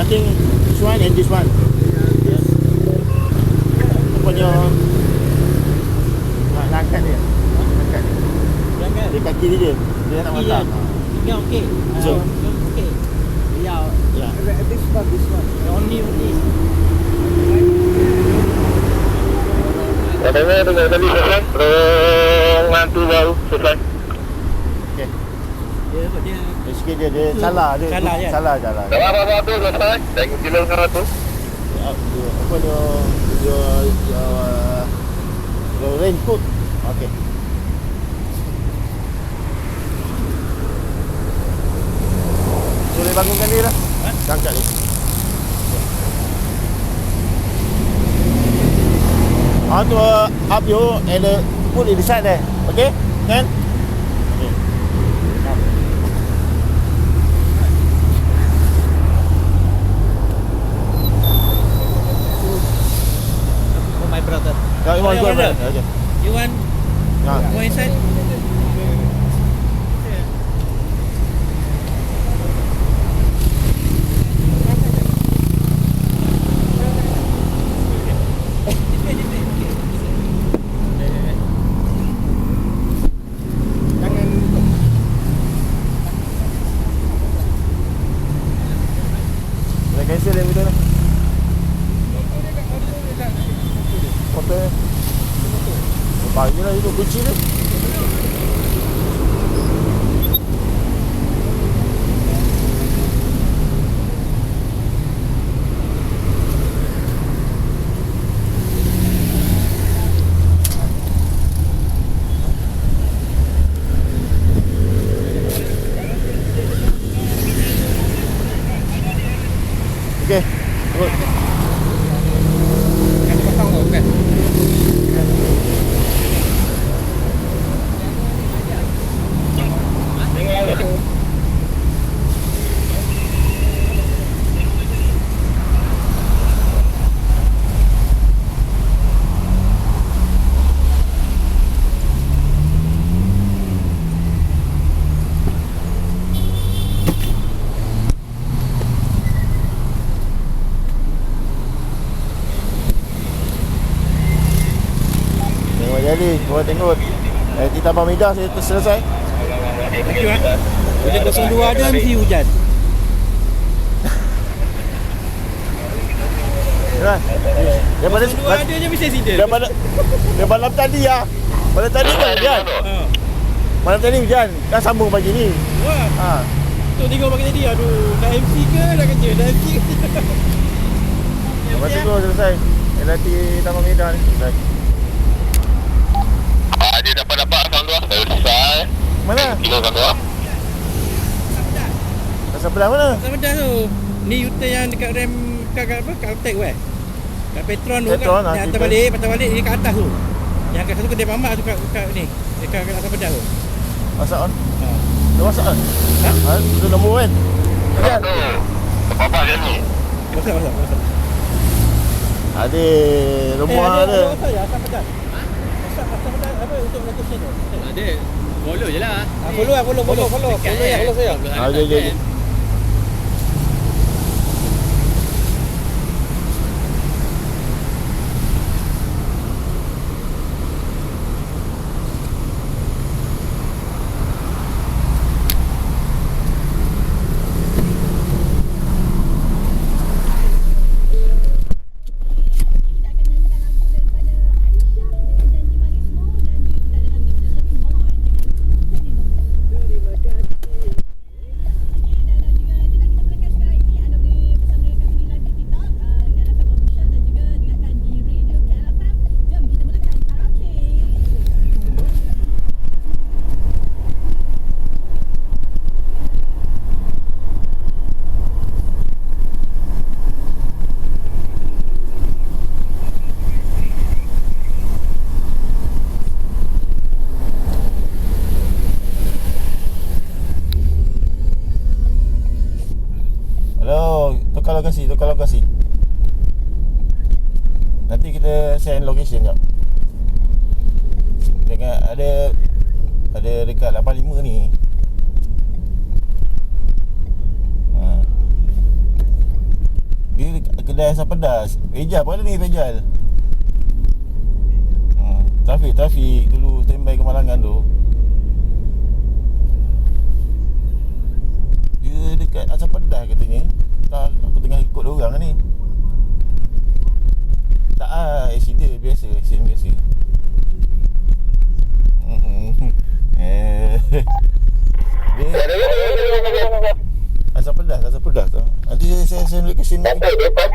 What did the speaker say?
think this one and this one. Yes. Rupanya nak angkat dia. Angkat dia. Jangan. Dia kaki dia. Dia nak masak. Ini okey. So. Okey. Ya. Ya. This one. Only. Katanya dengan tadi selesai. Nanti baru selesai. Okey. Dia Sikit dia salah dia. Salah jalan. Apa tu selesai? Tengok kilo dengan tu. Apa dia raincoat. Okey. Boleh bangunkan dia dah. Angkat dia. To up you and put it beside there. Okay? Can? Okay. for my brother. You want go ahead. Okay. You want go inside? Cancel yang betul lah. Motor bagilah itu kunci dia. Okey. Turun. Kan potong tu kan. Jadi, korang tengok di Tambang Medah saya selesai. Thank you. Bila 02 ada mesti hujan. Ya. Daripada 02 ada je mesti sidil. daripada malam tadi ya. Malam tadi kan hujan. Malam tadi hujan. Kan sambung pagi ni. Wah. Tu tengok pagi tadi. Aduh, dah MC ke dah kerja? Dah MC ke? Lepas tu selesai. LRT Tambang Medah ni selesai. Dia dapat sound dua. Selesai. Mana? Kilo sound dua. Kat sebelah mana? Sebelah tu. Ni U-turn yang dekat rem kat apa? Kat Altek weh. Kat Petron tu Petron, kan. Yang patah balik ni kat atas tu. Yang kat satu kedai mamak tu kat ni. Dekat atas pedas tu. Masak on. Dah masak on. Itu nombor kan? Hujan. Apa dia ni? Masak. Ada rumah ada. Masak ya, atas pedas. Masak pedas apa untuk location tu? Ada. Follow je lah. Follow. Follow saya. Okey. Tukar lokasi. Nanti kita send location jap. Dengan ada dekat 85 ni. kedai asam pedas. Fejal pun ada ni, Fejal. Trafik dulu standby Kemalangan tu. Dia dekat asam pedas katanya. Tak, aku tengah ikut diorang ni. Tak accident biasa. Dia asam pedas tu. Nanti saya location. Sampai depan.